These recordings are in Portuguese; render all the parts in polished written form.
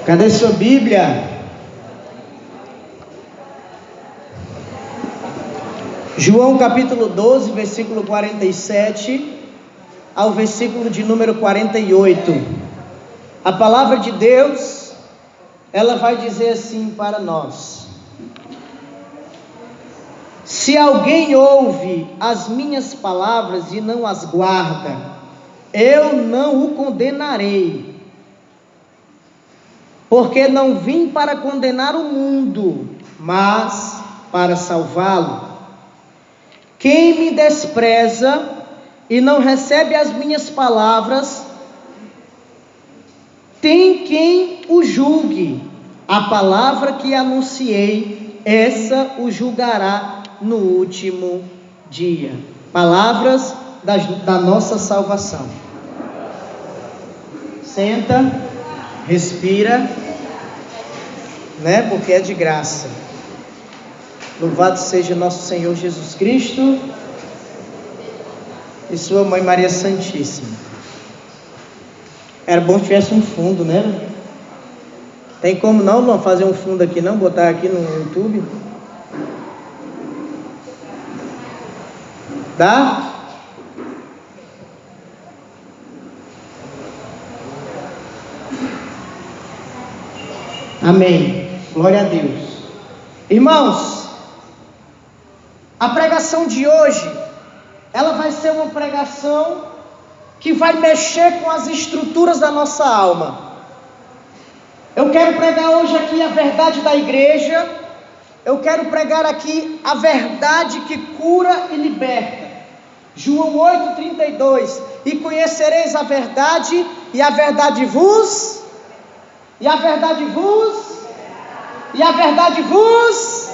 Cadê sua Bíblia? João capítulo 12, versículo 47 ao versículo de número 48. A palavra de Deus, ela vai dizer assim para nós: se alguém ouve as minhas palavras e não as guarda, eu não o condenarei, porque não vim para condenar o mundo, mas para salvá-lo. Quem me despreza e não recebe as minhas palavras, tem quem o julgue. A palavra que anunciei, essa o julgará no último dia. Palavras da nossa salvação. Senta, respira, porque é de graça. Louvado seja nosso Senhor Jesus Cristo e sua mãe Maria Santíssima. Era bom que tivesse um fundo, né? Tem como não fazer um fundo aqui não? Botar aqui no YouTube? Dá? Amém. Glória a Deus. Irmãos, a pregação de hoje, ela vai ser uma pregação que vai mexer com as estruturas da nossa alma. Eu quero pregar hoje aqui a verdade da igreja. Eu quero pregar aqui a verdade que cura e liberta. João 8,32: e conhecereis a verdade, e a verdade vos, e a verdade vos, e a verdade vos,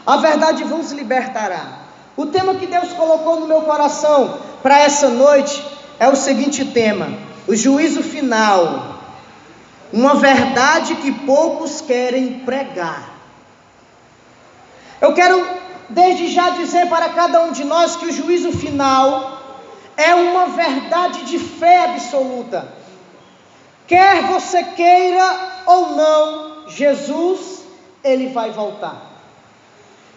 a verdade vos libertará. O tema que Deus colocou no meu coração para essa noite é o seguinte tema: o juízo final. Uma verdade que poucos querem pregar. Eu quero desde já dizer para cada um de nós que o juízo final é uma verdade de fé absoluta. Quer você queira ou não, Jesus, ele vai voltar.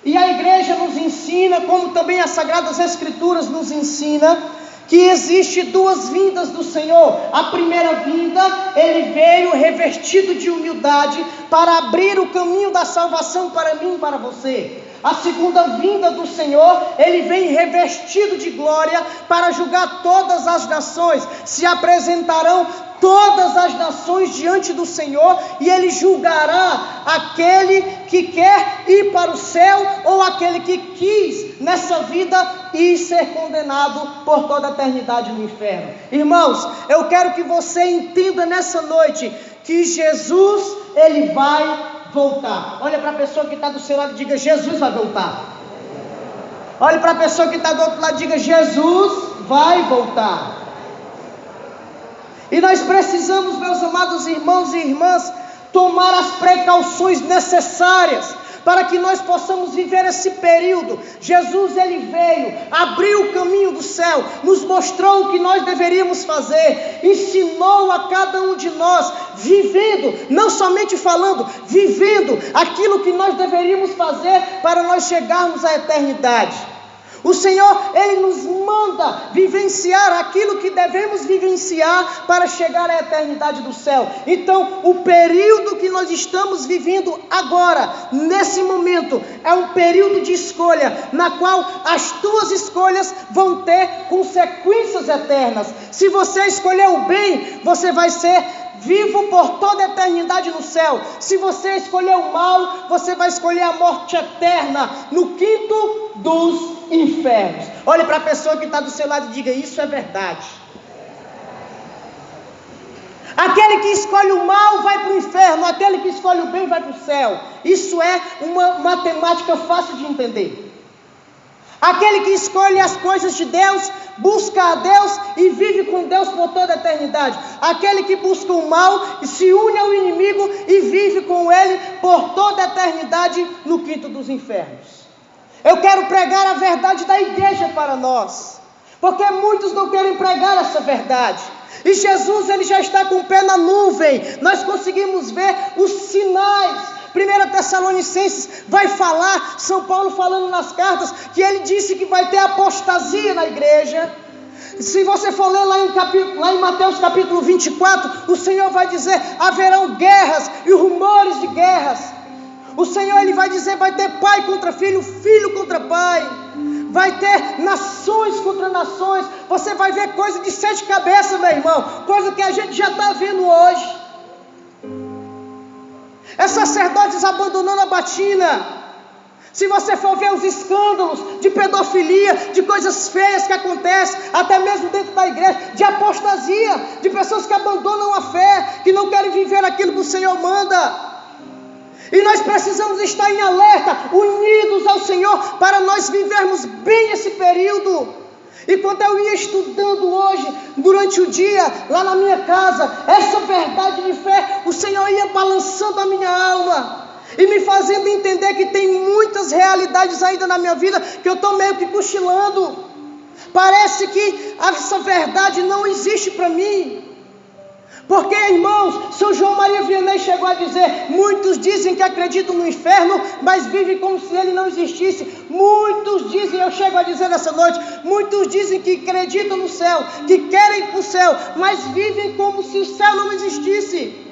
E a igreja nos ensina, como também as Sagradas Escrituras nos ensina, que existe duas vindas do Senhor. A primeira vinda, ele veio revestido de humildade para abrir o caminho da salvação para mim e para você. A segunda vinda do Senhor, ele vem revestido de glória para julgar todas as nações. Se apresentarão todas as nações diante do Senhor, e ele julgará aquele que quer ir para o céu, ou aquele que quis nessa vida ir ser condenado por toda a eternidade no inferno. Irmãos, eu quero que você entenda nessa noite que Jesus, ele vai voltar. Olha para a pessoa que está do seu lado e diga: Jesus vai voltar. Olha para a pessoa que está do outro lado e diga: Jesus vai voltar. E nós precisamos, meus amados irmãos e irmãs, tomar as precauções necessárias para que nós possamos viver esse período. Jesus, ele veio, abriu o caminho do céu, nos mostrou o que nós deveríamos fazer, ensinou a cada um de nós, vivendo, não somente falando, vivendo aquilo que nós deveríamos fazer para nós chegarmos à eternidade. O Senhor, ele nos manda vivenciar aquilo que devemos vivenciar para chegar à eternidade do céu. Então, o período que nós estamos vivendo agora, nesse momento, é um período de escolha, na qual as tuas escolhas vão ter consequências eternas. Se você escolher o bem, você vai ser vivo por toda a eternidade no céu. Se você escolher o mal, você vai escolher a morte eterna no quinto dos infernos. Olhe para a pessoa que está do seu lado e diga: isso é verdade. Aquele que escolhe o mal vai para o inferno, aquele que escolhe o bem vai para o céu. Isso é uma matemática fácil de entender. Aquele que escolhe as coisas de Deus, busca a Deus e vive com Deus por toda a eternidade. Aquele que busca o mal se une ao inimigo e vive com ele por toda a eternidade no quinto dos infernos. Eu quero pregar a verdade da igreja para nós. Porque muitos não querem pregar essa verdade. E Jesus, ele já está com o pé na nuvem. Nós conseguimos ver os sinais. 1 Tessalonicenses vai falar, São Paulo falando nas cartas, que ele disse que vai ter apostasia na igreja. Se você for ler lá em Mateus capítulo 24, o Senhor vai dizer, haverão guerras e rumores de guerras. O Senhor, ele vai dizer, vai ter pai contra filho, filho contra pai. Vai ter nações contra nações. Você vai ver coisa de 7 cabeças, meu irmão. Coisa que a gente já está vendo hoje. É sacerdotes abandonando a batina. Se você for ver os escândalos de pedofilia, de coisas feias que acontecem, até mesmo dentro da igreja, de apostasia, de pessoas que abandonam a fé, que não querem viver aquilo que o Senhor manda. E nós precisamos estar em alerta, unidos ao Senhor, para nós vivermos bem esse período. E quando eu ia estudando hoje, durante o dia, lá na minha casa, essa verdade de fé, o Senhor ia balançando a minha alma e me fazendo entender que tem muitas realidades ainda na minha vida que eu estou meio que cochilando. Parece que essa verdade não existe para mim. Porque, irmãos, São João Maria Vianney chegou a dizer, muitos dizem que acreditam no inferno, mas vivem como se ele não existisse. Muitos dizem, eu chego a dizer nessa noite, muitos dizem que acreditam no céu, que querem ir para o céu, mas vivem como se o céu não existisse.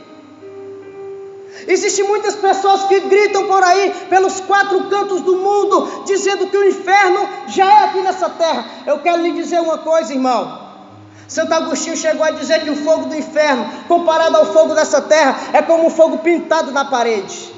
Existem muitas pessoas que gritam por aí, pelos 4 cantos do mundo, dizendo que o inferno já é aqui nessa terra. Eu quero lhe dizer uma coisa, irmão. Santo Agostinho chegou a dizer que o fogo do inferno, comparado ao fogo dessa terra, é como um fogo pintado na parede.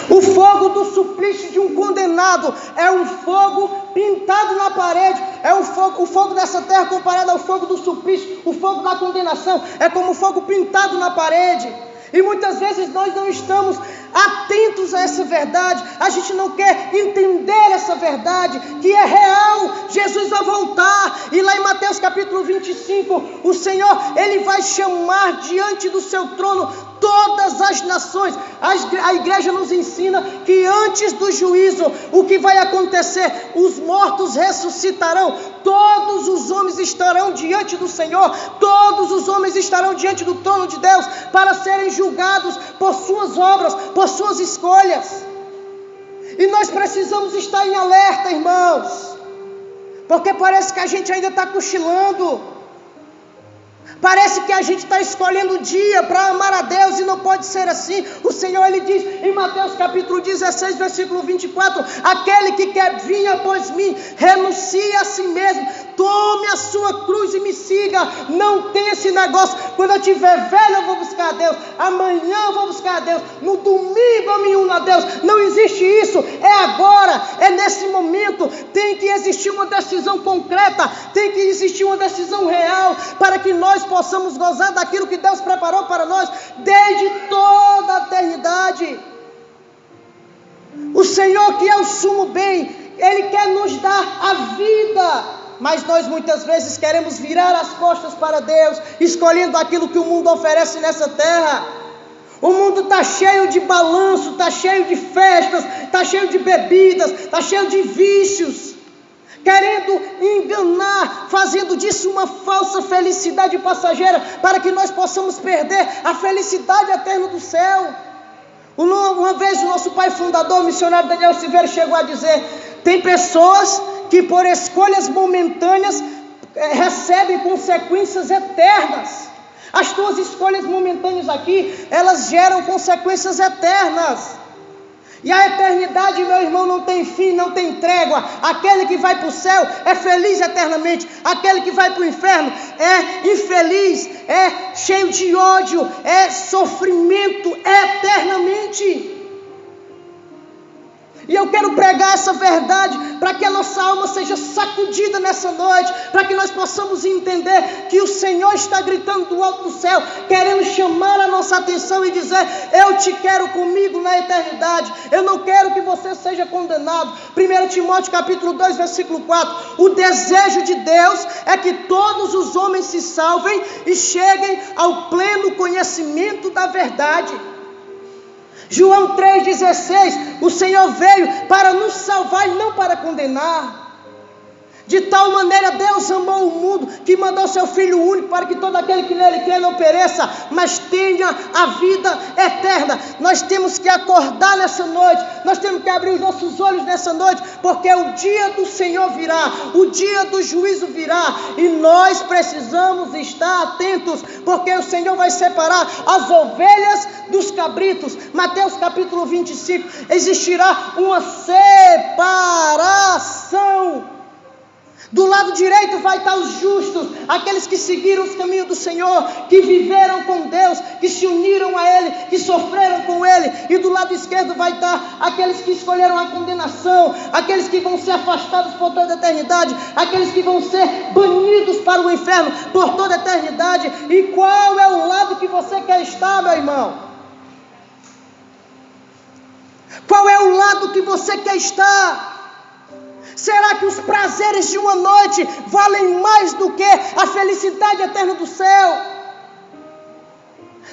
O fogo do suplício de um condenado é um fogo pintado na parede. É o fogo dessa terra comparado ao fogo do suplício, o fogo da condenação, é como um fogo pintado na parede. E muitas vezes nós não estamos atentos a essa verdade, a gente não quer entender essa verdade, que é real. Jesus vai voltar, e lá em Mateus capítulo 25, o Senhor, ele vai chamar diante do seu trono todas as nações. A igreja nos ensina que antes do juízo, o que vai acontecer? Os mortos ressuscitarão, todos os homens estarão diante do Senhor, todos os homens estarão diante do trono de Deus, para serem julgados por suas obras, por suas escolhas. E nós precisamos estar em alerta, irmãos, porque parece que a gente ainda está cochilando. Parece que a gente está escolhendo o dia para amar a Deus, e não pode ser assim. O Senhor, ele diz em Mateus capítulo 16, versículo 24, aquele que quer vir após mim, renuncie a si mesmo, tome a sua cruz e me siga. Não tem esse negócio, quando eu estiver velho eu vou buscar a Deus, amanhã eu vou buscar a Deus, no domingo eu me uno a Deus. Não existe isso, é agora, é nesse momento. Tem que existir uma decisão concreta, tem que existir uma decisão real, para que nós possamos gozar daquilo que Deus preparou para nós desde toda a eternidade. O Senhor, que é o sumo bem, Ele quer nos dar a vida, mas nós muitas vezes queremos virar as costas para Deus, escolhendo aquilo que o mundo oferece nessa terra. O mundo está cheio de balanço, está cheio de festas, está cheio de bebidas, está cheio de vícios, querendo enganar, fazendo disso uma falsa felicidade passageira, para que nós possamos perder a felicidade eterna do céu. Uma vez o nosso pai fundador, o missionário Daniel Silveira, chegou a dizer, tem pessoas que por escolhas momentâneas recebem consequências eternas. As tuas escolhas momentâneas aqui, elas geram consequências eternas. E a eternidade, meu irmão, não tem fim, não tem trégua. Aquele que vai para o céu é feliz eternamente. Aquele que vai para o inferno é infeliz, é cheio de ódio, é sofrimento eternamente. E eu quero pregar essa verdade para que a nossa alma seja sacudida nessa noite, para que nós possamos entender que o Senhor está gritando do alto do céu, querendo chamar a nossa atenção e dizer, eu te quero comigo na eternidade, eu não quero que você seja condenado. 1 Timóteo capítulo 2, versículo 4, o desejo de Deus é que todos os homens se salvem e cheguem ao pleno conhecimento da verdade. João 3,16, o Senhor veio para nos salvar e não para condenar. De tal maneira Deus amou o mundo, que mandou seu Filho único, para que todo aquele que nele crê não pereça, mas tenha a vida eterna. Nós temos que acordar nessa noite, nós temos que abrir os nossos olhos nessa noite, porque o dia do Senhor virá, o dia do juízo virá, e nós precisamos estar atentos, porque o Senhor vai separar as ovelhas dos cabritos. Mateus capítulo 25, existirá uma separação. Do lado direito vai estar os justos, aqueles que seguiram os caminhos do Senhor, que viveram com Deus, que se uniram a Ele, que sofreram com Ele. E do lado esquerdo vai estar aqueles que escolheram a condenação, aqueles que vão ser afastados por toda a eternidade, aqueles que vão ser banidos para o inferno por toda a eternidade. E qual é o lado que você quer estar, meu irmão? Qual é o lado que você quer estar? Será que os prazeres de uma noite valem mais do que a felicidade eterna do céu?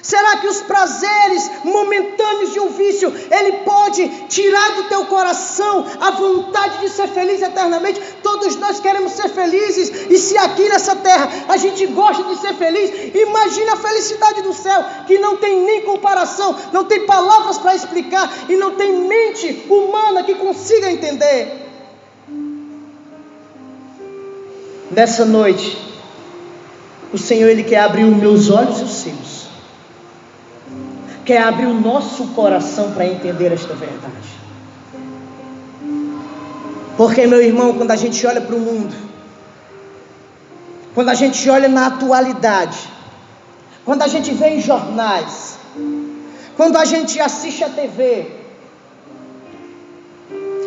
Será que os prazeres momentâneos de um vício, ele pode tirar do teu coração a vontade de ser feliz eternamente? Todos nós queremos ser felizes, e se aqui nessa terra a gente gosta de ser feliz, imagina a felicidade do céu, que não tem nem comparação, não tem palavras para explicar, e não tem mente humana que consiga entender. Nessa noite, o Senhor, Ele quer abrir os meus olhos e os seus, quer abrir o nosso coração para entender esta verdade. Porque, meu irmão, quando a gente olha para o mundo, quando a gente olha na atualidade, quando a gente vê em jornais, quando a gente assiste a TV,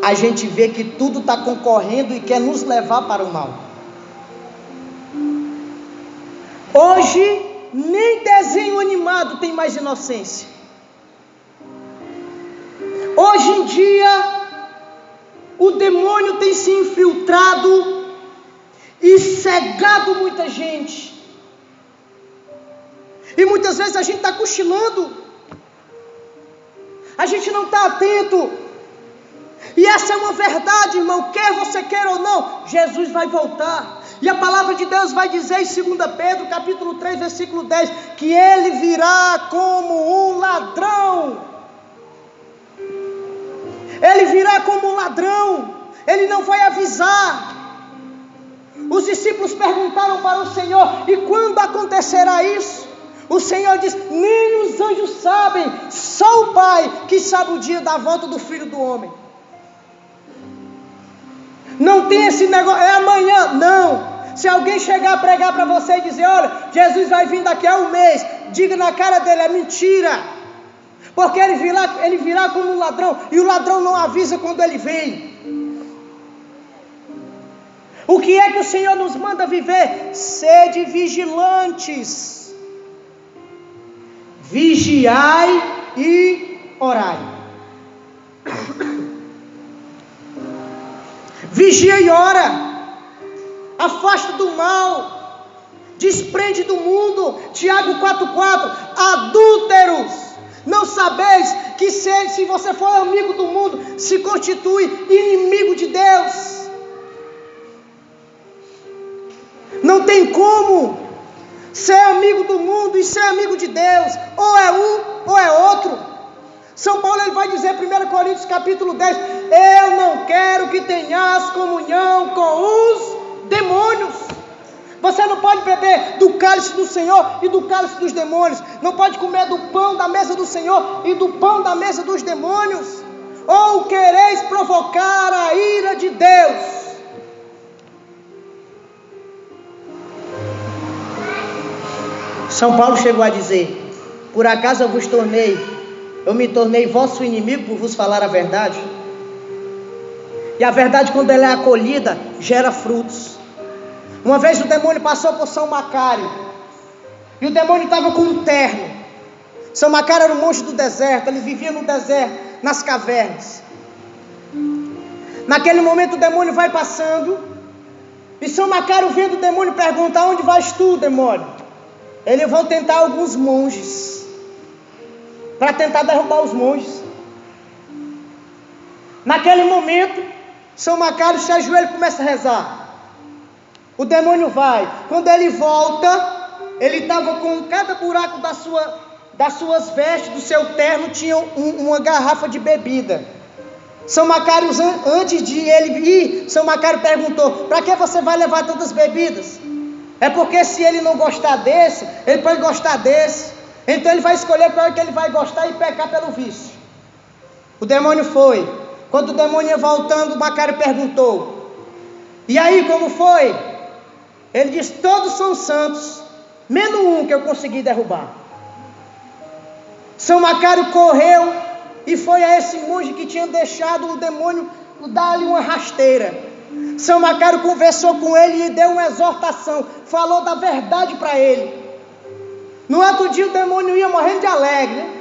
a gente vê que tudo está concorrendo e quer nos levar para o mal. Hoje, nem desenho animado tem mais inocência. Hoje em dia, o demônio tem se infiltrado e cegado muita gente. E muitas vezes a gente está cochilando, a gente não está atento. E essa é uma verdade, irmão, quer você queira ou não, Jesus vai voltar. E a palavra de Deus vai dizer em 2 Pedro, capítulo 3, versículo 10, que Ele virá como um ladrão. Ele virá como um ladrão, Ele não vai avisar. Os discípulos perguntaram para o Senhor, e quando acontecerá isso? O Senhor diz, nem os anjos sabem, só o Pai que sabe o dia da volta do Filho do Homem. Não tem esse negócio, é amanhã, não. Se alguém chegar a pregar para você e dizer, olha, Jesus vai vir daqui a um mês, diga na cara dele, é mentira. Porque ele virá como um ladrão, e o ladrão não avisa quando ele vem. O que é que o Senhor nos manda viver? Sede vigilantes, vigiai e orai. Vigia e ora. Afasta do mal, desprende do mundo. Tiago 4,4, adúlteros, não sabeis que se você for amigo do mundo, se constitui inimigo de Deus? Não tem como ser amigo do mundo e ser amigo de Deus, ou é um ou é outro. São Paulo ele vai dizer, 1 Coríntios capítulo 10, eu não quero que tenhas comunhão com os demônios. Você não pode beber do cálice do Senhor e do cálice dos demônios. Não pode comer do pão da mesa do Senhor e do pão da mesa dos demônios. Ou quereis provocar a ira de Deus? São Paulo chegou a dizer, por acaso eu me tornei vosso inimigo por vos falar a verdade? E a verdade, quando ela é acolhida, gera frutos. Uma vez o demônio passou por São Macário, e o demônio estava com um terno. São Macário era um monge do deserto, ele vivia no deserto, nas cavernas. Naquele momento o demônio vai passando, e São Macário vendo o demônio pergunta, aonde vais tu, demônio? Ele vai tentar alguns monges, para tentar derrubar os monges. Naquele momento, São Macário se ajoelha e começa a rezar. O demônio vai. Quando ele volta, ele estava com cada buraco das suas vestes, do seu terno, tinha uma garrafa de bebida. São Macário, antes de ele ir, São Macário perguntou: para que você vai levar tantas bebidas? É porque se ele não gostar desse, ele pode gostar desse. Então ele vai escolher qual é que ele vai gostar e pecar pelo vício. O demônio foi. Quando o demônio ia voltando, Macário perguntou: e aí, como foi? Ele disse: todos são santos, menos um que eu consegui derrubar. São Macário correu e foi a esse monge que tinha deixado o demônio dar-lhe uma rasteira. São Macário conversou com ele e deu uma exortação, falou da verdade para ele. No outro dia o demônio ia morrendo de alegre.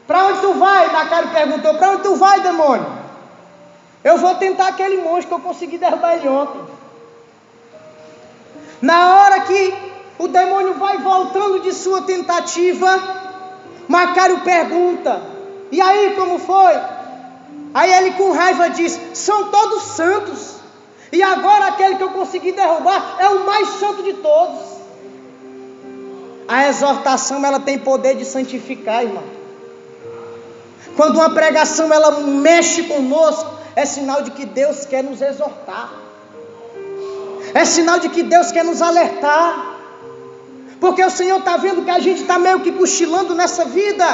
Para onde tu vai? Macário perguntou: para onde tu vai, demônio? Eu vou tentar aquele monge que eu consegui derrubar ele ontem. Na hora que o demônio vai voltando de sua tentativa, Macário pergunta: e aí, como foi? Aí ele com raiva diz: são todos santos, e agora aquele que eu consegui derrubar é o mais santo de todos. A exortação, ela tem poder de santificar, irmão. Quando uma pregação ela mexe conosco, é sinal de que Deus quer nos exortar, é sinal de que Deus quer nos alertar, porque o Senhor está vendo que a gente está meio que cochilando nessa vida.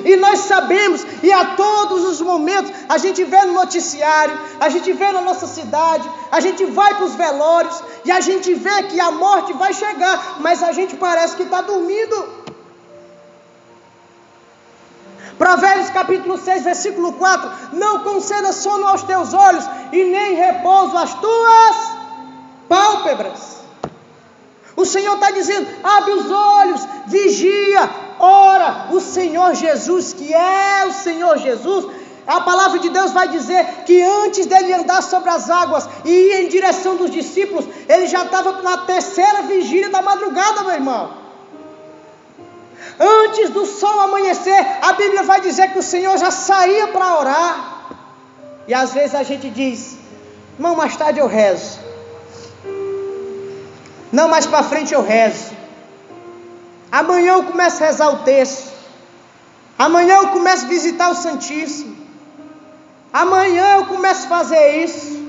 E nós sabemos, e a todos os momentos, a gente vê no noticiário, a gente vê na nossa cidade, a gente vai para os velórios, e a gente vê que a morte vai chegar, mas a gente parece que está dormindo. Provérbios capítulo 6, versículo 4: não conceda sono aos teus olhos, e nem repouso às tuas pálpebras. O Senhor está dizendo: abre os olhos, vigia, ora. O Senhor Jesus, que é o Senhor Jesus, a palavra de Deus vai dizer que antes dele andar sobre as águas e ir em direção dos discípulos, ele já estava na terceira vigília da madrugada, meu irmão. Antes do sol amanhecer, a Bíblia vai dizer que o Senhor já saía para orar. E às vezes a gente diz: não, mais tarde eu rezo, não, mais para frente eu rezo, amanhã eu começo a rezar o terço, amanhã eu começo a visitar o Santíssimo, amanhã eu começo a fazer isso,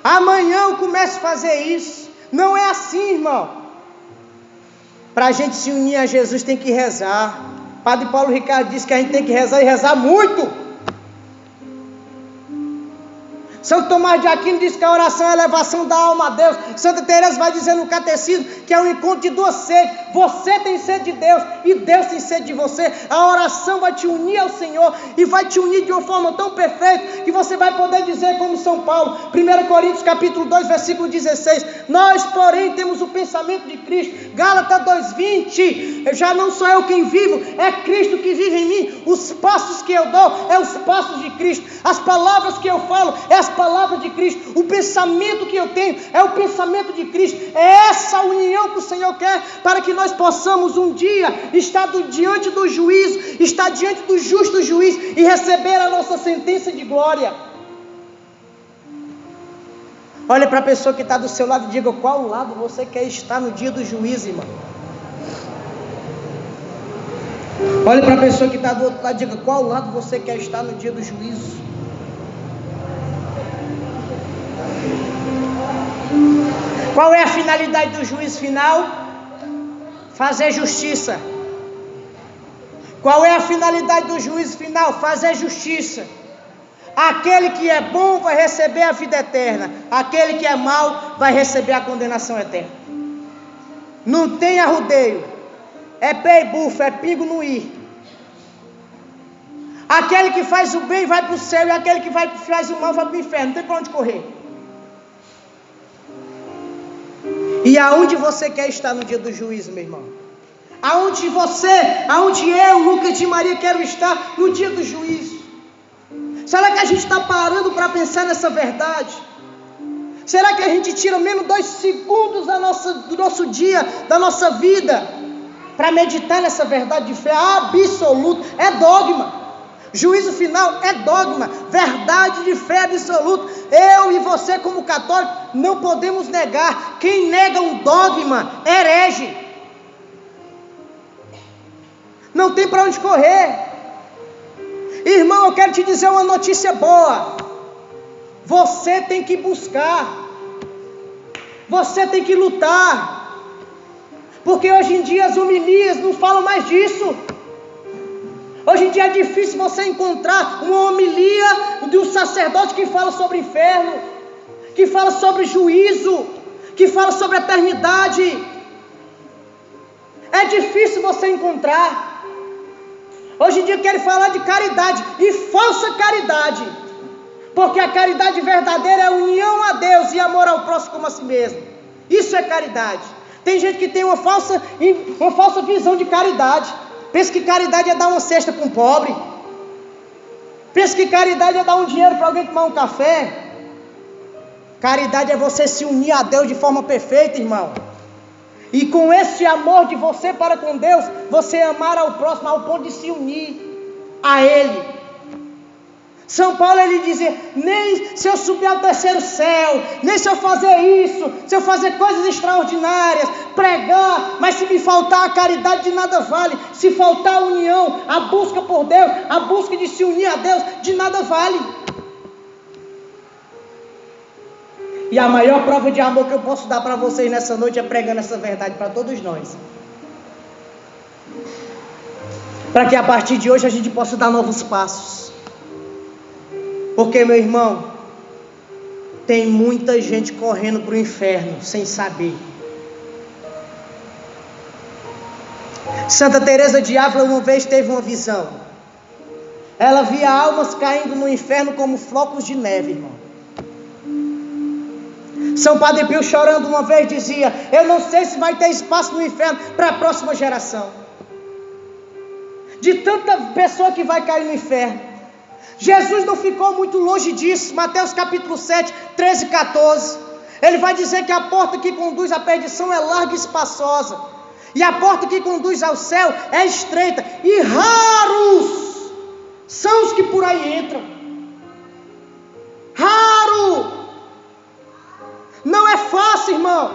amanhã eu começo a fazer isso. Não é assim, irmão. Para a gente se unir a Jesus tem que rezar. Padre Paulo Ricardo disse que a gente tem que rezar, e rezar muito. São Tomás de Aquino diz que a oração é a elevação da alma a Deus. Santa Teresa vai dizer no catecismo que é o encontro de duas sedes. Você tem sede de Deus e Deus tem sede de você. A oração vai te unir ao Senhor e vai te unir de uma forma tão perfeita que você vai poder dizer como São Paulo, 1 Coríntios capítulo 2, versículo 16: nós, porém, temos o pensamento de Cristo. Gálatas 2:20: já não sou eu quem vivo, é Cristo que vive em mim. Os passos que eu dou é os passos de Cristo. As palavras que eu falo é as palavras de Cristo. O pensamento que eu tenho é o pensamento de Cristo. É essa união que o Senhor quer, para que nós possamos um dia estar diante do juízo, estar diante do justo juiz e receber a nossa sentença de glória. Olha para a pessoa que está do seu lado e diga: qual lado você quer estar no dia do juízo, irmão? Olha para a pessoa que está do outro lado e diga: qual lado você quer estar no dia do juízo? Qual é a finalidade do juízo final? Fazer justiça. Qual é a finalidade do juízo final? Fazer justiça. Aquele que é bom vai receber a vida eterna, aquele que é mau vai receber a condenação eterna. Não tem arrudeio, é pé e bufo, é pingo no ir. Aquele que faz o bem vai para o céu, e aquele que faz o mal vai para o inferno. Não tem para onde correr. E aonde você quer estar no dia do juízo, meu irmão? Aonde eu, Lucas de Maria, quero estar no dia do juízo? Será que a gente está parando para pensar nessa verdade? Será que a gente tira menos 2 segundos do nosso dia, da nossa vida, para meditar nessa verdade de fé absoluta? É dogma. Juízo final é dogma, verdade de fé absoluta. Eu e você, como católico, não podemos negar. Quem nega um dogma, herege. Não tem para onde correr. Irmão, eu quero te dizer uma notícia boa. Você tem que buscar. Você tem que lutar. Porque hoje em dia as homilias não falam mais disso. Hoje em dia é difícil você encontrar uma homilia de um sacerdote que fala sobre o inferno, que fala sobre juízo, que fala sobre a eternidade. É difícil você encontrar. Hoje em dia querem falar de caridade e falsa caridade, porque a caridade verdadeira é a união a Deus e amor ao próximo como a si mesmo. Isso é caridade. Tem gente que tem uma falsa visão de caridade. Pensa que caridade é dar uma cesta para um pobre. Pensa que caridade é dar um dinheiro para alguém tomar um café. Caridade é você se unir a Deus de forma perfeita, irmão. E com esse amor de você para com Deus, você amar ao próximo ao ponto de se unir a Ele. São Paulo, ele dizia, nem se eu subir ao terceiro céu, nem se eu fazer isso, se eu fazer coisas extraordinárias, pregar, mas se me faltar a caridade de nada vale. Se faltar a união, a busca por Deus, a busca de se unir a Deus, de nada vale. E a maior prova de amor que eu posso dar para vocês nessa noite é pregando essa verdade para todos nós. Para que a partir de hoje a gente possa dar novos passos. Porque, meu irmão, tem muita gente correndo para o inferno sem saber. Santa Teresa de Ávila uma vez teve uma visão. Ela via almas caindo no inferno como flocos de neve, irmão. São Padre Pio, chorando uma vez, dizia, eu não sei se vai ter espaço no inferno para a próxima geração. De tanta pessoa que vai cair no inferno. Jesus não ficou muito longe disso. Mateus capítulo 7, 13 e 14. Ele vai dizer que a porta que conduz à perdição é larga e espaçosa, e a porta que conduz ao céu é estreita, e raros são os que por aí entram. Raro. Não é fácil, irmão.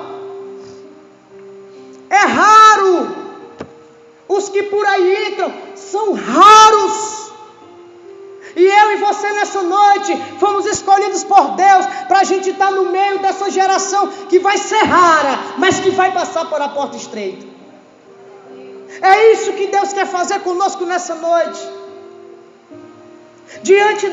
É raro. Os que por aí entram são raros. E eu e você nessa noite fomos escolhidos por Deus para a gente estar no meio dessa geração que vai ser rara, mas que vai passar por a porta estreita. É isso que Deus quer fazer conosco nessa noite. Diante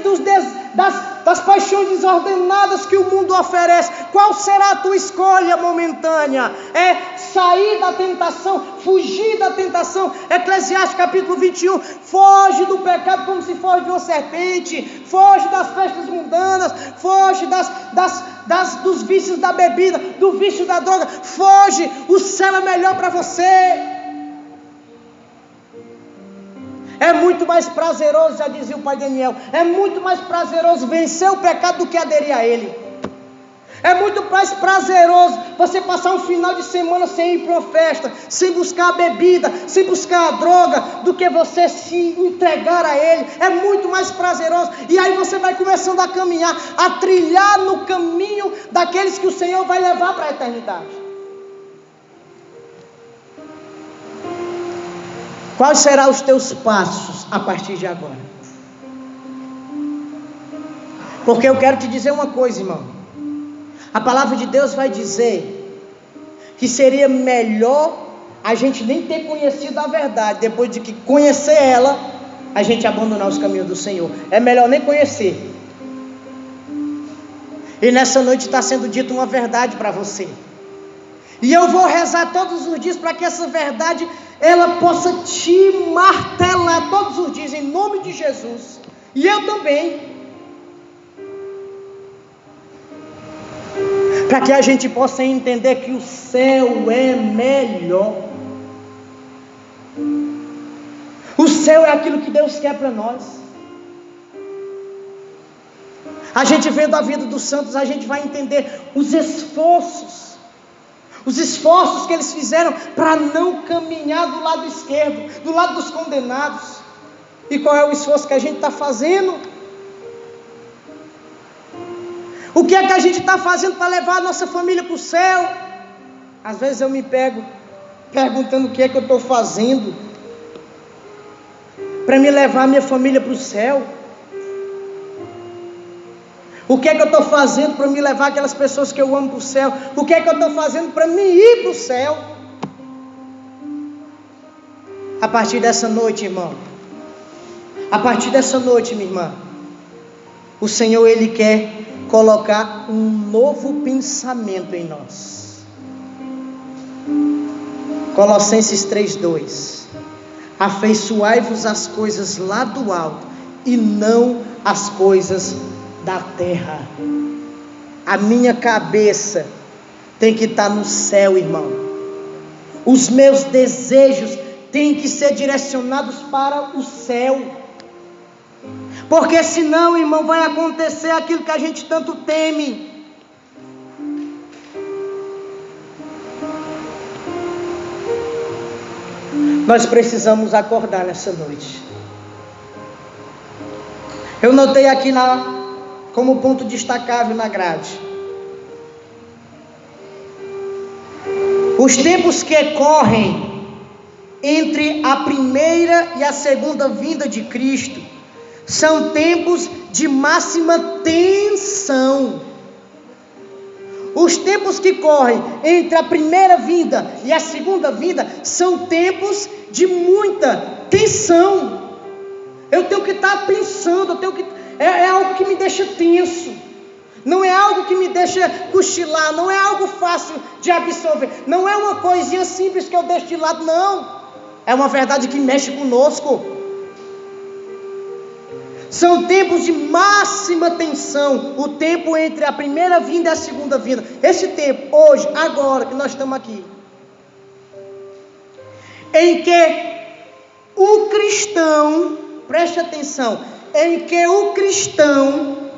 das paixões desordenadas que o mundo oferece, qual será a tua escolha momentânea? É sair da tentação, fugir da tentação. Eclesiastes capítulo 21, foge do pecado como se foge de uma serpente, foge das festas mundanas, foge dos vícios da bebida, do vício da droga, foge, o céu é melhor para você. É muito mais prazeroso, já dizia o pai Daniel, é muito mais prazeroso vencer o pecado do que aderir a ele. É muito mais prazeroso você passar um final de semana sem ir para uma festa, sem buscar a bebida, sem buscar a droga, do que você se entregar a ele. É muito mais prazeroso. E aí você vai começando a caminhar, a trilhar no caminho daqueles que o Senhor vai levar para a eternidade. Quais serão os teus passos a partir de agora? Porque eu quero te dizer uma coisa, irmão. A palavra de Deus vai dizer que seria melhor a gente nem ter conhecido a verdade, depois de que conhecer ela, a gente abandonar os caminhos do Senhor. É melhor nem conhecer. E nessa noite está sendo dita uma verdade para você. E eu vou rezar todos os dias para que essa verdade ela possa te martelar todos os dias, em nome de Jesus. E eu também. Para que a gente possa entender que o céu é melhor. O céu é aquilo que Deus quer para nós. A gente vendo a vida dos santos, a gente vai entender os esforços que eles fizeram para não caminhar do lado esquerdo, do lado dos condenados. E qual é o esforço que a gente está fazendo? O que é que a gente está fazendo para levar a nossa família para o céu? Às vezes eu me pego perguntando o que é que eu estou fazendo para me levar a minha família para o céu. O que é que eu estou fazendo para me levar aquelas pessoas que eu amo para o céu? O que é que eu estou fazendo para me ir para o céu? A partir dessa noite, irmão, a partir dessa noite, minha irmã, o Senhor, Ele quer colocar um novo pensamento em nós. Colossenses 3:2: afeiçoai-vos às coisas lá do alto e não às coisas da terra. A minha cabeça tem que estar no céu, irmão. Os meus desejos têm que ser direcionados para o céu, porque senão, irmão, vai acontecer aquilo que a gente tanto teme. Nós precisamos acordar nessa noite. Eu notei aqui como ponto destacável na grade: os tempos que correm entre a primeira e a segunda vinda de Cristo são tempos de máxima tensão. Os tempos que correm entre a primeira vinda e a segunda vinda são tempos de muita tensão. Eu tenho que estar pensando, é algo que me deixa tenso. Não é algo que me deixa cochilar, não é algo fácil de absorver, não é uma coisinha simples que eu deixo de lado, não. É uma verdade que mexe conosco. São tempos de máxima tensão, o tempo entre a primeira vinda e a segunda vinda. Esse tempo, hoje, agora que nós estamos aqui, em que o cristão, preste atenção, em que o cristão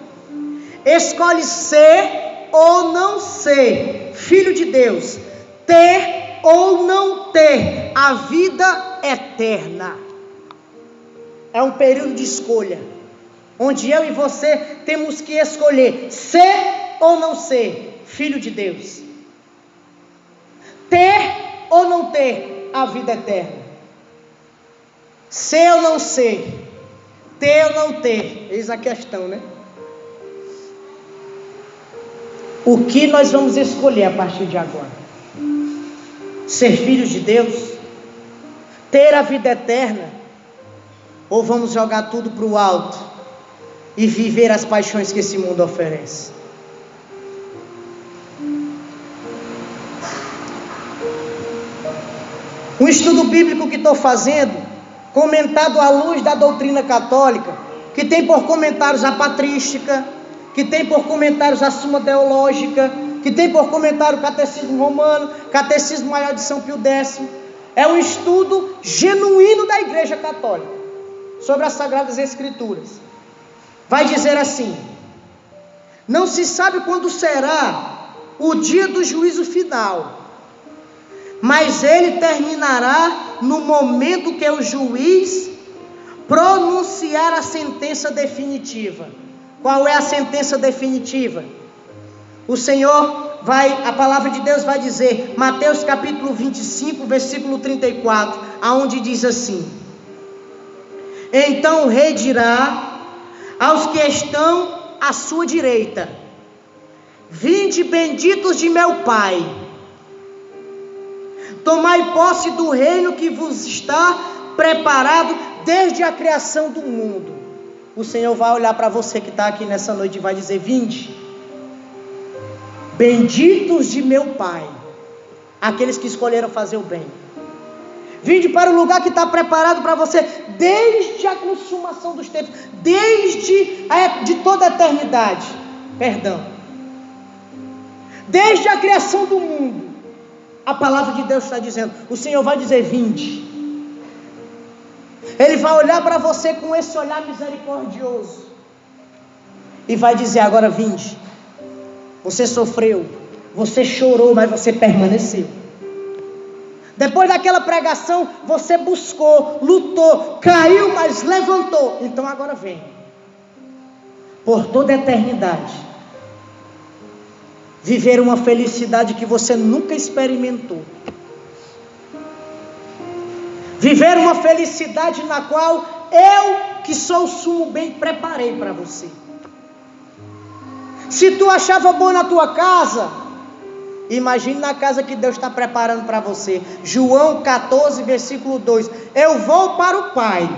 escolhe ser ou não ser filho de Deus, ter ou não ter a vida eterna. É um período de escolha, onde eu e você temos que escolher ser ou não ser filho de Deus, ter ou não ter a vida eterna, ser ou não ser, ter ou não ter. Eis a questão, né? O que nós vamos escolher a partir de agora? Ser filhos de Deus, ter a vida eterna, ou vamos jogar tudo para o alto e viver as paixões que esse mundo oferece? Um estudo bíblico que estou fazendo, comentado à luz da doutrina católica, que tem por comentários a patrística, que tem por comentários a Suma Teológica, que tem por comentário o Catecismo Romano, Catecismo Maior de São Pio X. É um estudo genuíno da Igreja Católica sobre as Sagradas Escrituras. Vai dizer assim: não se sabe quando será o dia do juízo final, mas ele terminará no momento que o juiz pronunciar a sentença definitiva. Qual é a sentença definitiva? O Senhor a palavra de Deus vai dizer, Mateus capítulo 25, versículo 34, aonde diz assim: então o rei dirá aos que estão à sua direita: vinde benditos de meu Pai, tomai posse do reino que vos está preparado desde a criação do mundo. O Senhor vai olhar para você que está aqui nessa noite e vai dizer: vinde, benditos de meu Pai, aqueles que escolheram fazer o bem. Vinde para o lugar que está preparado para você desde a consumação dos tempos, de toda a eternidade, desde a criação do mundo. A palavra de Deus está dizendo, o Senhor vai dizer: vinde. Ele vai olhar para você com esse olhar misericordioso e vai dizer: agora vinde. Você sofreu, você chorou, mas você permaneceu. Depois daquela pregação, você buscou, lutou, caiu, mas levantou. Então agora vem. Por toda a eternidade. Viver uma felicidade que você nunca experimentou. Viver uma felicidade na qual eu, que sou o sumo bem, preparei para você. Se tu achava bom na tua casa, imagine na casa que Deus está preparando para você. João 14, versículo 2. Eu vou para o Pai.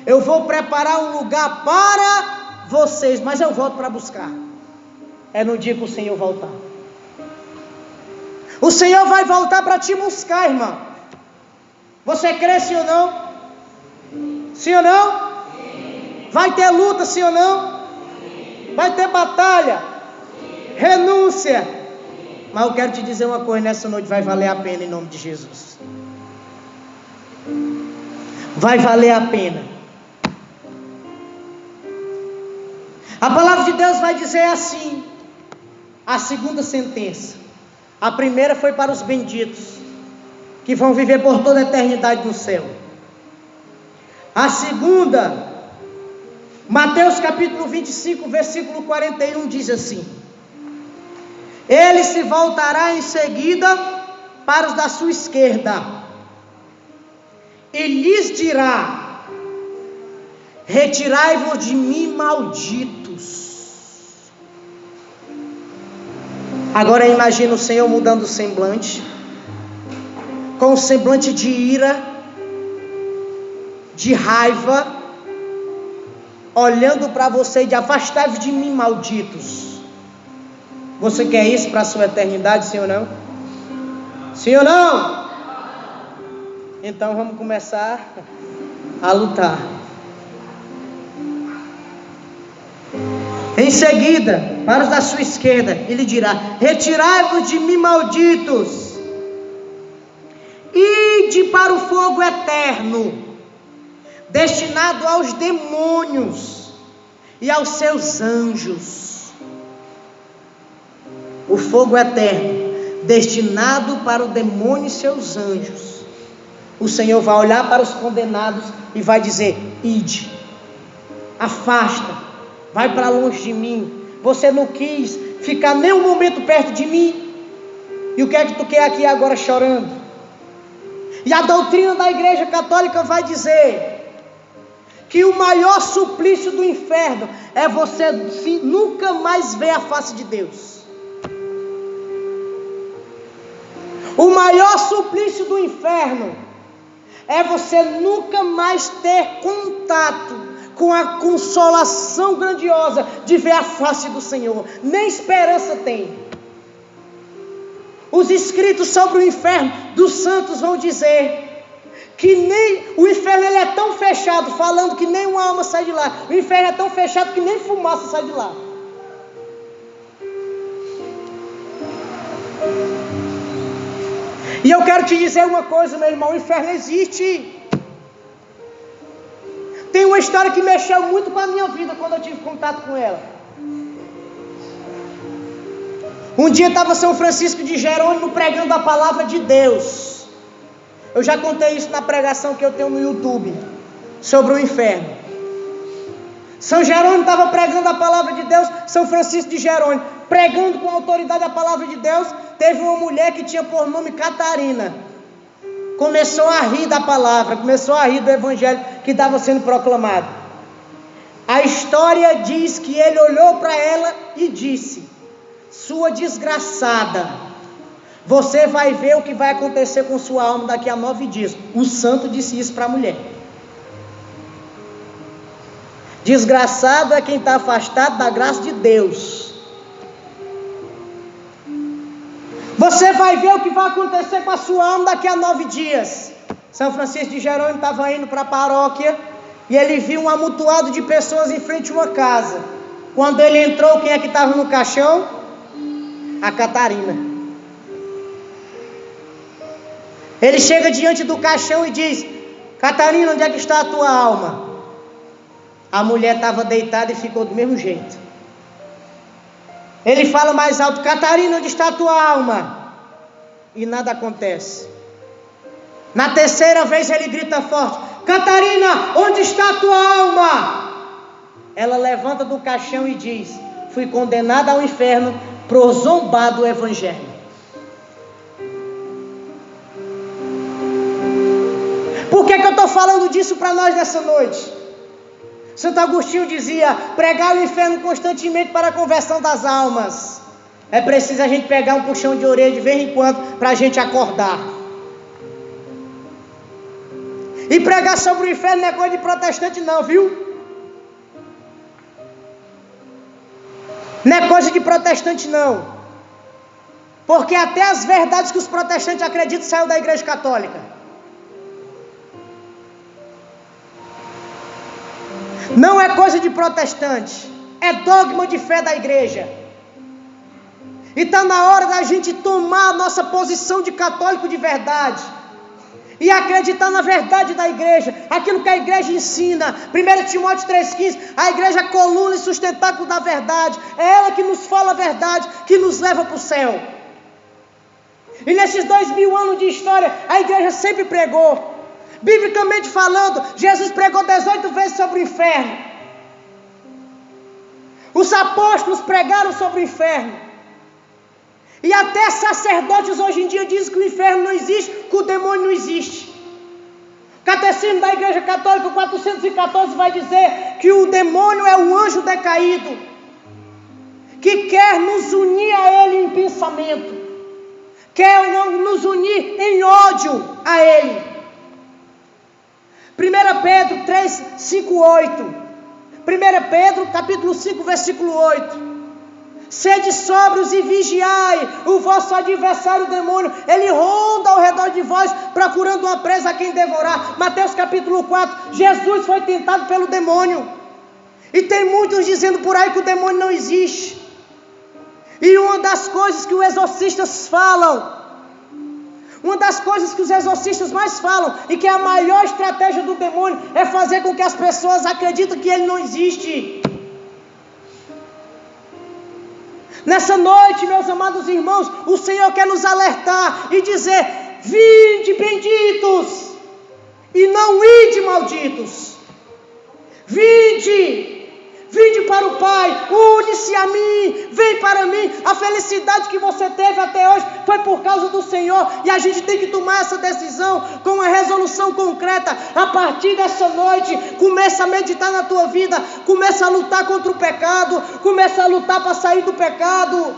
Eu vou preparar um lugar para vocês, mas eu volto para buscar. É no dia que o Senhor voltar. O Senhor vai voltar para te buscar, irmão. Você crê, sim ou não? Sim ou não? Sim. Vai ter luta, sim ou não? Sim. Vai ter batalha, sim. Renúncia, sim. Mas eu quero te dizer uma coisa, nessa noite vai valer a pena em nome de Jesus. Vai valer a pena. A palavra de Deus vai dizer assim, a segunda sentença. A primeira foi para os benditos, que vão viver por toda a eternidade no céu. A segunda, Mateus capítulo 25, versículo 41, diz assim: ele se voltará em seguida para os da sua esquerda, e lhes dirá: retirai-vos de mim, malditos. Agora imagina o Senhor mudando o semblante, com um semblante de ira, de raiva, olhando para você e de afastai-vos de mim, malditos. Você quer isso para a sua eternidade, sim ou não? Sim ou não? Então vamos começar a lutar. Em seguida, para os da sua esquerda, ele dirá: retirai-vos de mim, malditos, ide para o fogo eterno, destinado aos demônios e aos seus anjos. O fogo eterno, destinado para o demônio e seus anjos. O Senhor vai olhar para os condenados e vai dizer: ide, afasta, vai para longe de mim. Você não quis ficar nem um momento perto de mim, e o que é que tu quer aqui agora chorando? E a doutrina da igreja católica vai dizer que o maior suplício do inferno é você nunca mais ver a face de Deus. O maior suplício do inferno é você nunca mais ter contato com a consolação grandiosa de ver a face do Senhor. Nem esperança tem. Os escritos sobre o inferno dos santos vão dizer que nem o inferno ele é tão fechado, falando que nem uma alma sai de lá. O inferno é tão fechado que nem fumaça sai de lá. E eu quero te dizer uma coisa, meu irmão: o inferno existe. Tem uma história que mexeu muito com a minha vida quando eu tive contato com ela. Um dia estava São Francisco de Jerônimo pregando a palavra de Deus. Eu já contei isso na pregação que eu tenho no YouTube sobre o inferno. São Jerônimo estava pregando a palavra de Deus. São Francisco de Jerônimo pregando com autoridade a palavra de Deus. Teve uma mulher que tinha por nome Catarina. Começou a rir da palavra, começou a rir do evangelho que estava sendo proclamado. A história diz que ele olhou para ela e disse: sua desgraçada, você vai ver o que vai acontecer com sua alma daqui a 9 dias. O santo disse isso para a mulher. Desgraçado é quem está afastado da graça de Deus. Você vai ver o que vai acontecer com a sua alma daqui a 9 dias. São Francisco de Jerônimo estava indo para a paróquia e ele viu um amontoado de pessoas em frente a uma casa. Quando ele entrou, quem é que estava no caixão? A Catarina. Ele chega diante do caixão e diz: Catarina, onde é que está a tua alma? A mulher estava deitada e ficou do mesmo jeito. Ele fala mais alto: Catarina, onde está a tua alma? E nada acontece. Na terceira vez ele grita forte: Catarina, onde está a tua alma? Ela levanta do caixão e diz: fui condenada ao inferno por zombar do evangelho. Por que eu estou falando disso para nós nessa noite? Santo Agostinho dizia: pregar o inferno constantemente para a conversão das almas. É preciso a gente pegar um puxão de orelha de vez em quando para a gente acordar. E pregar sobre o inferno não é coisa de protestante não, viu? Não é coisa de protestante não. Porque até as verdades que os protestantes acreditam saiu da igreja católica. Não é coisa de protestante, é dogma de fé da igreja. E está na hora da gente tomar a nossa posição de católico de verdade e acreditar na verdade da igreja, aquilo que a igreja ensina. 1 Timóteo 3,15, a igreja é a coluna e sustentáculo da verdade, é ela que nos fala a verdade, que nos leva para o céu. E nesses 2000 anos de história, a igreja sempre pregou. Biblicamente falando, Jesus pregou 18 vezes sobre o inferno. Os apóstolos pregaram sobre o inferno. E até sacerdotes hoje em dia dizem que o inferno não existe, que o demônio não existe. Catecismo da Igreja Católica 414 vai dizer que o demônio é um anjo decaído, que quer nos unir a ele em pensamento, quer nos unir em ódio a ele. 1 Pedro 3, 5, 8. 1 Pedro capítulo 5, versículo 8. Sede sóbrios e vigiai, o vosso adversário o demônio, ele ronda ao redor de vós, procurando uma presa a quem devorar. Mateus capítulo 4, Jesus foi tentado pelo demônio. E tem muitos dizendo por aí que o demônio não existe. E uma das coisas que os exorcistas falam, uma das coisas que os exorcistas mais falam, e que é a maior estratégia do demônio, é fazer com que as pessoas acreditem que ele não existe. Nessa noite, meus amados irmãos, o Senhor quer nos alertar e dizer: vinde benditos, e não ide malditos. Vinde para o Pai, une-se a mim, vem para mim. A felicidade que você teve até hoje foi por causa do Senhor, e a gente tem que tomar essa decisão com uma resolução concreta. A partir dessa noite, começa a meditar na tua vida, começa a lutar contra o pecado, começa a lutar para sair do pecado.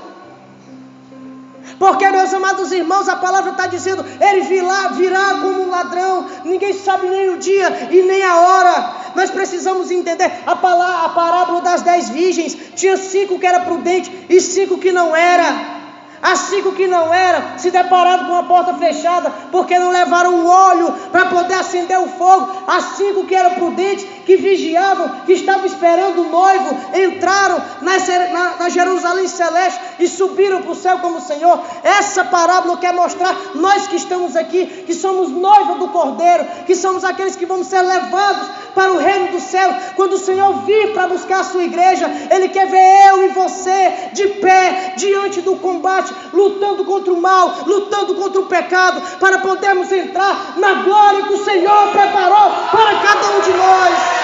Porque, meus amados irmãos, a palavra está dizendo: ele virá como um ladrão, ninguém sabe nem o dia e nem a hora. Nós precisamos entender a parábola das 10 virgens. Tinha 5 que era prudente e 5 que não era. As 5 que não eram se depararam com a porta fechada, porque não levaram um óleo para poder acender o fogo. As 5 que eram prudentes, que vigiavam, que estavam esperando o noivo, entraram na Jerusalém celeste e subiram para o céu como o Senhor. Essa parábola quer mostrar, nós que estamos aqui, que somos noiva do Cordeiro, que somos aqueles que vamos ser levados para o reino do céu. Quando o Senhor vir para buscar a sua igreja, Ele quer ver eu e você de pé, diante do combate, lutando contra o mal, lutando contra o pecado, para podermos entrar na glória que o Senhor preparou para cada um de nós.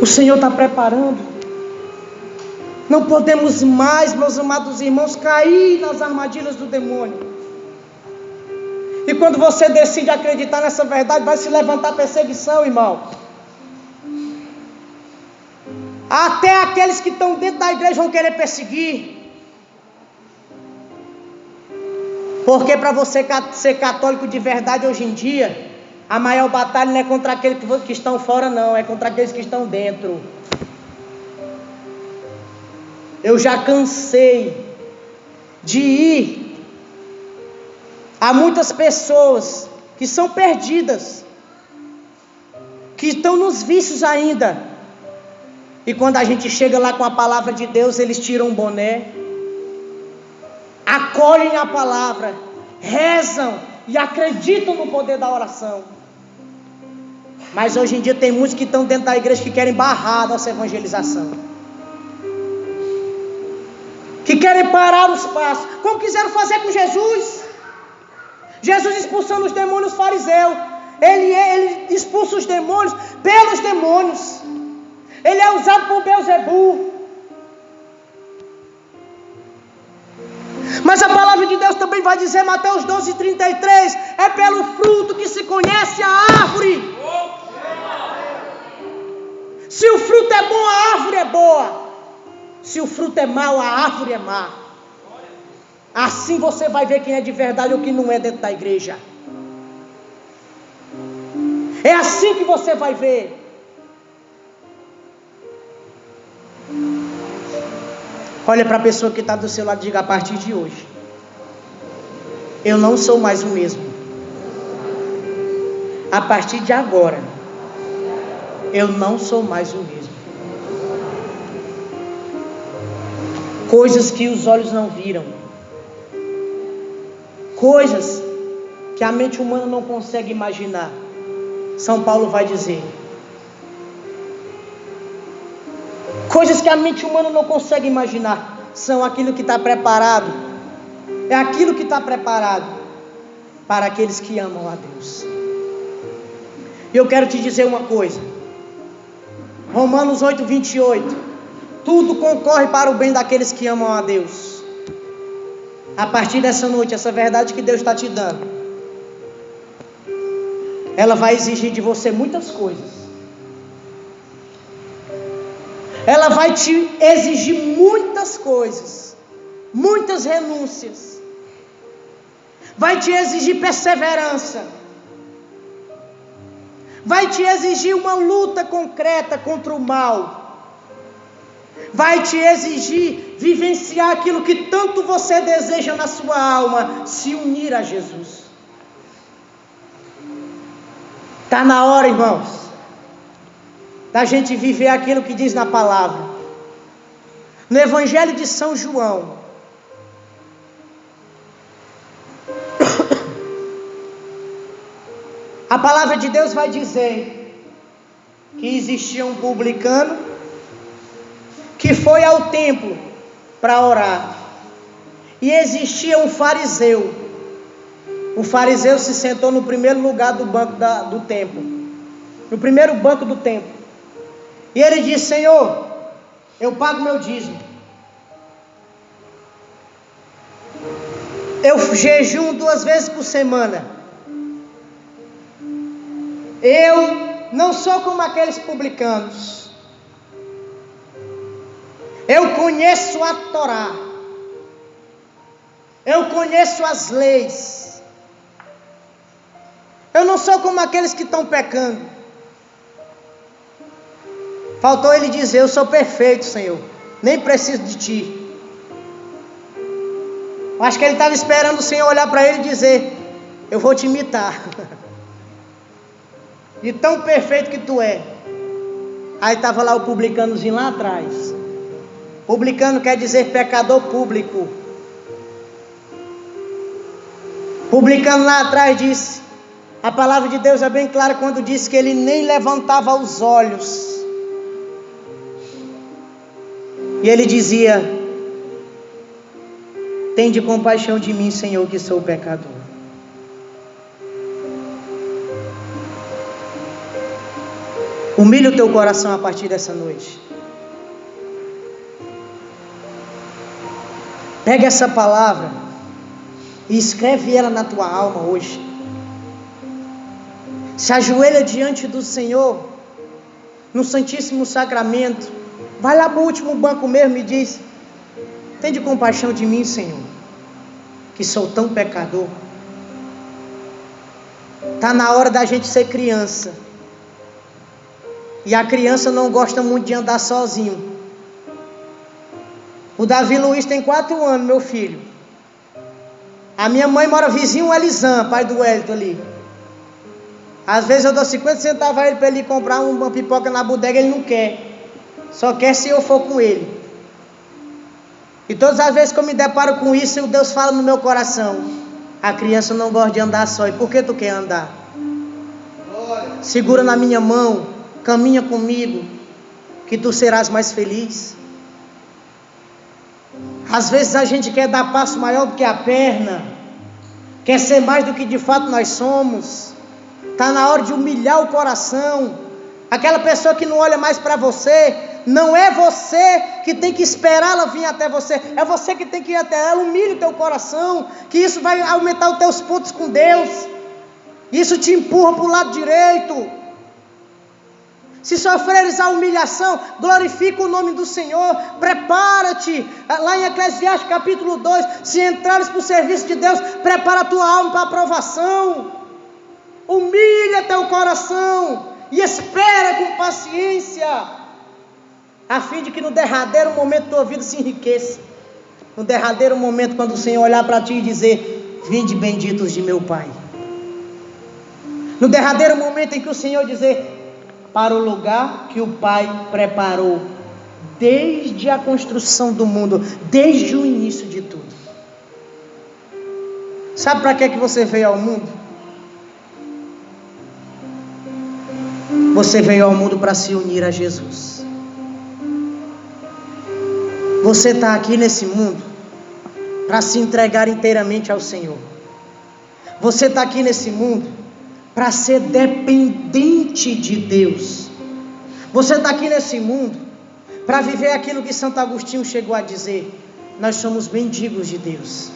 O Senhor está preparando. Não podemos mais, meus amados irmãos, cair nas armadilhas do demônio. E quando você decide acreditar nessa verdade, vai se levantar perseguição, irmão. Até aqueles que estão dentro da igreja vão querer perseguir. Porque para você ser católico de verdade hoje em dia, a maior batalha não é contra aqueles que estão fora, não, é contra aqueles que estão dentro. Eu já cansei de ir a muitas pessoas que são perdidas, que estão nos vícios ainda, e quando a gente chega lá com a palavra de Deus, eles tiram o boné, acolhem a palavra, rezam e acreditam no poder da oração. Mas hoje em dia tem muitos que estão dentro da igreja que querem barrar a nossa evangelização. querem parar os passos, como quiseram fazer com Jesus. Jesus expulsando os demônios fariseus. Ele expulsa os demônios pelos demônios. Ele é usado por Beelzebu. Mas a palavra de Deus também vai dizer, Mateus 12:33, é pelo fruto que se conhece a árvore. Se o fruto é bom, a árvore é boa. Se o fruto é mau, a árvore é má. Assim você vai ver quem é de verdade ou quem não é dentro da igreja. É assim que você vai ver. Olha para a pessoa que está do seu lado e diga: a partir de hoje, eu não sou mais o mesmo. A partir de agora, eu não sou mais o mesmo. Coisas que os olhos não viram, coisas que a mente humana não consegue imaginar. São Paulo vai dizer: coisas que a mente humana não consegue imaginar, são aquilo que está preparado. É aquilo que está preparado para aqueles que amam a Deus. E eu quero te dizer uma coisa. Romanos 8:28. Tudo concorre para o bem daqueles que amam a Deus. A partir dessa noite, essa verdade que Deus está te dando, ela vai exigir de você muitas coisas. Ela vai te exigir muitas coisas, muitas renúncias. Vai te exigir perseverança. Vai te exigir uma luta concreta contra o mal. Vai te exigir vivenciar aquilo que tanto você deseja na sua alma, se unir a Jesus. Está na hora, irmãos, da gente viver aquilo que diz na palavra. No Evangelho de São João, a palavra de Deus vai dizer que existia um publicano que foi ao templo para orar, e existia um fariseu. O fariseu se sentou no primeiro lugar do banco do templo, no primeiro banco do templo, e ele disse: Senhor, eu pago meu dízimo, eu jejuo 2 vezes por semana, eu não sou como aqueles publicanos, eu conheço a Torá, eu conheço as leis, eu não sou como aqueles que estão pecando. Faltou ele dizer: eu sou perfeito, Senhor, nem preciso de ti. Eu acho que ele estava esperando o Senhor olhar para ele e dizer: eu vou te imitar, de tão perfeito que tu é. Aí estava lá o publicanozinho lá atrás. Publicano quer dizer pecador público. Publicano lá atrás disse, a palavra de Deus é bem clara quando diz que ele nem levantava os olhos. E ele dizia: tende compaixão de mim, Senhor, que sou pecador. Humilha o teu coração a partir dessa noite. Pega essa palavra e escreve ela na tua alma hoje. Se ajoelha diante do Senhor, no Santíssimo Sacramento. Vai lá para o último banco mesmo e diz: tende compaixão de mim, Senhor, que sou tão pecador. Está na hora da gente ser criança. E a criança não gosta muito de andar sozinho. O Davi Luiz tem 4 anos, meu filho. A minha mãe mora vizinho, o Elisan, pai do Wellington ali. Às vezes eu dou 50 centavos a ele para ele comprar uma pipoca na bodega, ele não quer. Só quer se eu for com ele. E todas as vezes que eu me deparo com isso, Deus fala no meu coração: a criança não gosta de andar só. E por que tu quer andar? Segura na minha mão, caminha comigo, que tu serás mais feliz. Às vezes a gente quer dar passo maior do que a perna, quer ser mais do que de fato nós somos. Está na hora de humilhar o coração. Aquela pessoa que não olha mais para você, não é você que tem que esperá-la vir até você, é você que tem que ir até ela. Humilhe o teu coração, que isso vai aumentar os teus pontos com Deus. Isso te empurra para o lado direito. Se sofreres a humilhação, glorifica o nome do Senhor. Prepara-te, lá em Eclesiastes capítulo 2, se entrares para o serviço de Deus, prepara a tua alma para a aprovação. Humilha teu coração e espera com paciência, a fim de que no derradeiro momento tua vida se enriqueça. No derradeiro momento, quando o Senhor olhar para ti e dizer: vinde benditos de meu Pai. No derradeiro momento em que o Senhor dizer: para o lugar que o Pai preparou desde a construção do mundo, desde o início de tudo. Sabe para que você veio ao mundo? Você veio ao mundo para se unir a Jesus. Você está aqui nesse mundo para se entregar inteiramente ao Senhor. Você está aqui nesse mundo para ser dependente de Deus. Você está aqui nesse mundo para viver aquilo que Santo Agostinho chegou a dizer: nós somos mendigos de Deus.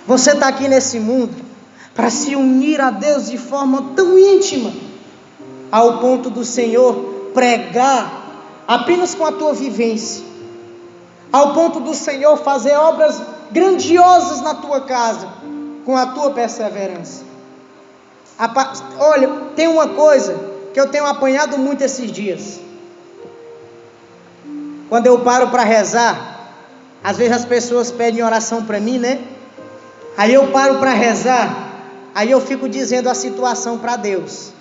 Você está aqui nesse mundo para se unir a Deus de forma tão íntima, ao ponto do Senhor pregar apenas com a tua vivência, ao ponto do Senhor fazer obras grandiosas na tua casa, com a tua perseverança. Olha, tem uma coisa que eu tenho apanhado muito esses dias. Quando eu paro para rezar, às vezes as pessoas pedem oração para mim, né? Aí eu paro para rezar, aí eu fico dizendo a situação para Deus.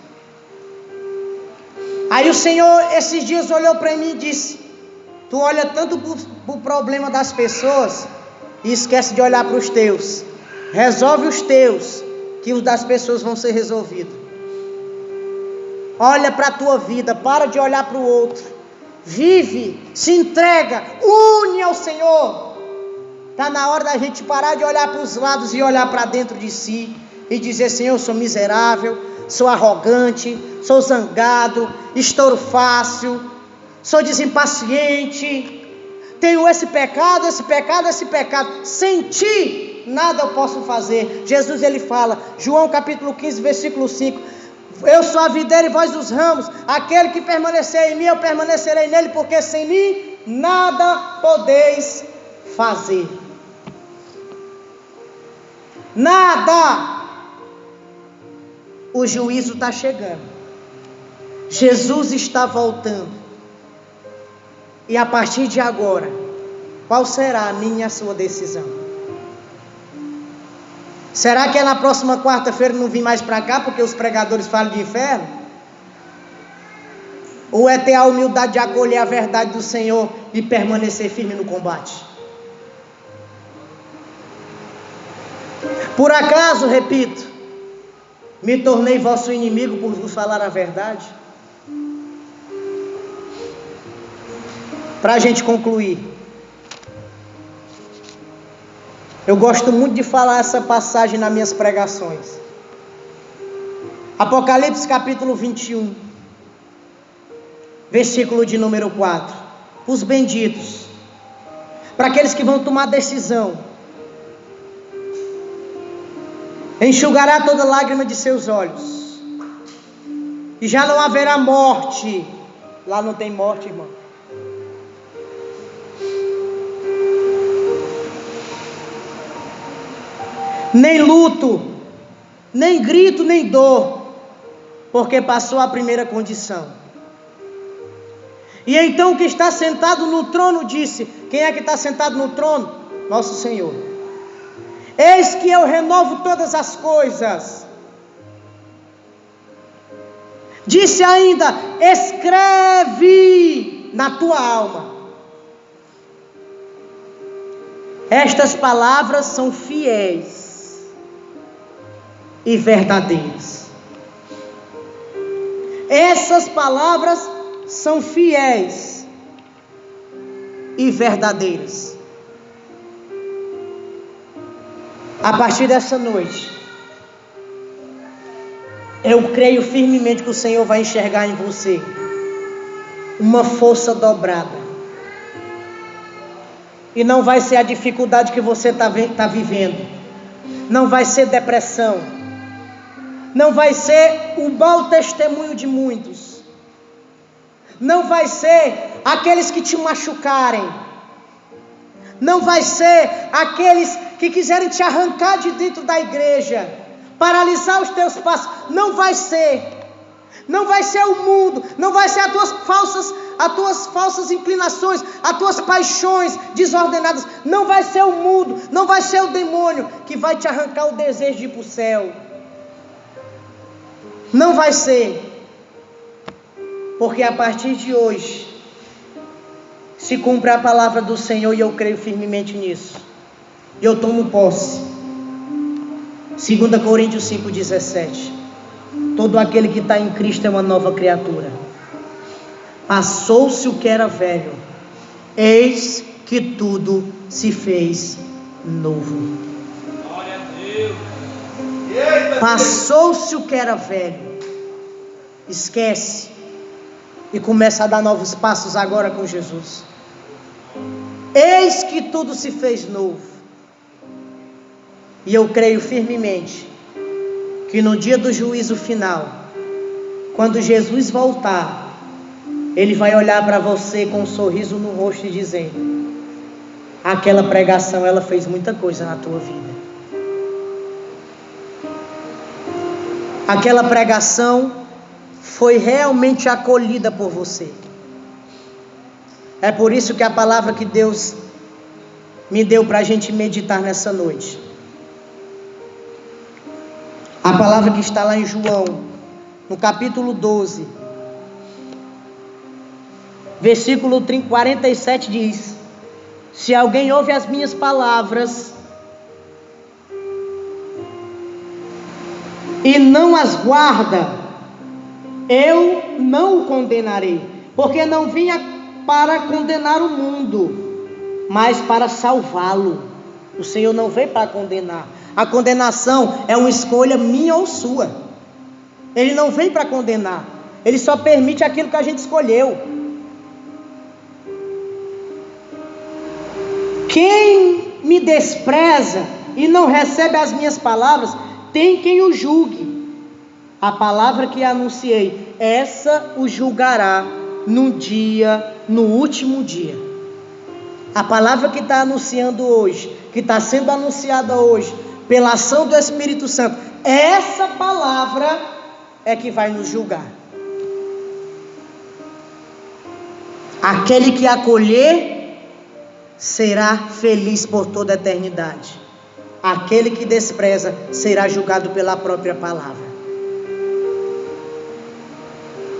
Aí o Senhor esses dias olhou para mim e disse: tu olha tanto para o problema das pessoas e esquece de olhar para os teus. Resolve os teus, que os das pessoas vão ser resolvidos. Olha para a tua vida, para de olhar para o outro. Vive, se entrega, une ao Senhor. Está na hora da gente parar de olhar para os lados e olhar para dentro de si e dizer: Senhor, eu sou miserável, sou arrogante, sou zangado, estouro fácil, sou desimpaciente, tenho esse pecado. Sem ti nada eu posso fazer. Jesus ele fala, João capítulo 15 versículo 5: eu sou a videira e vós os ramos, aquele que permanecer em mim, eu permanecerei nele, porque sem mim nada podeis fazer. Nada. O juízo está chegando, Jesus está voltando, e a partir de agora, qual será a minha e a sua decisão? Será que é na próxima quarta-feira não vir mais para cá porque os pregadores falam de inferno? Ou é ter a humildade de acolher a verdade do Senhor e permanecer firme no combate? Por acaso, repito, me tornei vosso inimigo por vos falar a verdade? Para a gente concluir, eu gosto muito de falar essa passagem nas minhas pregações. Apocalipse capítulo 21, versículo de número 4. Os benditos, para aqueles que vão tomar decisão: enxugará toda lágrima de seus olhos, e já não haverá morte. Lá não tem morte, irmão. Nem luto, nem grito, nem dor, porque passou a primeira condição. E então o que está sentado no trono disse: quem é que está sentado no trono? Nosso Senhor. Eis que eu renovo todas as coisas. Disse ainda: escreve na tua alma. Estas palavras são fiéis e verdadeiras. Essas palavras são fiéis e verdadeiras. A partir dessa noite, eu creio firmemente que o Senhor vai enxergar em você uma força dobrada. E não vai ser a dificuldade que você está vivendo. Não vai ser depressão. Não vai ser o mau testemunho de muitos. Não vai ser aqueles que te machucarem. Não vai ser aqueles que quiserem te arrancar de dentro da igreja, paralisar os teus passos. Não vai ser. Não vai ser o mundo. Não vai ser as tuas falsas inclinações, as tuas paixões desordenadas. Não vai ser o mundo. Não vai ser o demônio que vai te arrancar o desejo de ir para o céu. Não vai ser. Porque a partir de hoje se cumpre a palavra do Senhor, e eu creio firmemente nisso. E eu tomo posse. 2 Coríntios 5,17. Todo aquele que está em Cristo é uma nova criatura. Passou-se o que era velho, eis que tudo se fez novo. Glória a Deus. Passou-se o que era velho. Esquece. E começa a dar novos passos agora com Jesus. Eis que tudo se fez novo. E eu creio firmemente que no dia do juízo final, quando Jesus voltar, Ele vai olhar para você com um sorriso no rosto e dizer: aquela pregação, ela fez muita coisa na tua vida. Aquela pregação foi realmente acolhida por você. É por isso que a palavra que Deus me deu para a gente meditar nessa noite, a palavra que está lá em João, no capítulo 12, versículo 47 diz: se alguém ouve as minhas palavras e não as guarda, eu não o condenarei, porque não vim para condenar o mundo, mas para salvá-lo. O Senhor não veio para condenar. A condenação é uma escolha minha ou sua. Ele não vem para condenar. Ele só permite aquilo que a gente escolheu. Quem me despreza e não recebe as minhas palavras, tem quem o julgue. A palavra que anunciei, essa o julgará no último dia. A palavra que está anunciando hoje, que está sendo anunciada hoje, pela ação do Espírito Santo, essa palavra é que vai nos julgar. Aquele que acolher será feliz por toda a eternidade. Aquele que despreza será julgado pela própria palavra.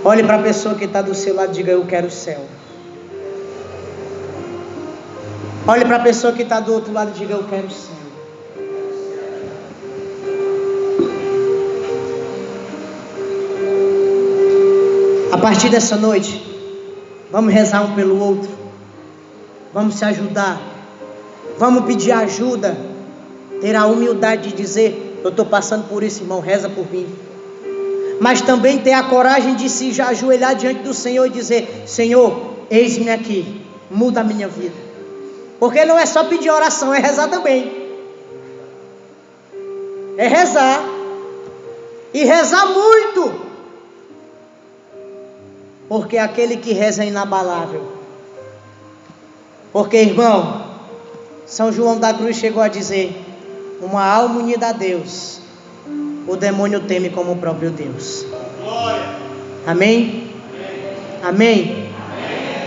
Olhe para a pessoa que está do seu lado e diga: eu quero o céu. Olhe para a pessoa que está do outro lado e diga: eu quero o céu. A partir dessa noite, vamos rezar um pelo outro. Vamos se ajudar. Vamos pedir ajuda. Ter a humildade de dizer: eu estou passando por isso, irmão, reza por mim. Mas também ter a coragem de se ajoelhar diante do Senhor e dizer: Senhor, eis-me aqui, muda a minha vida. Porque não é só pedir oração, é rezar também. É rezar. E rezar muito. Porque aquele que reza é inabalável. Porque, irmão, São João da Cruz chegou a dizer: uma alma unida a Deus, o demônio teme como o próprio Deus. Amém? Amém? Amém?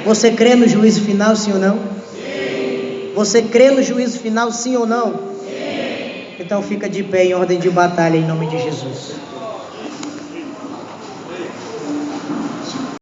Você crê no juízo final, sim ou não? Sim. Você crê no juízo final, sim ou não? Sim. Então fica de pé em ordem de batalha, em nome de Jesus.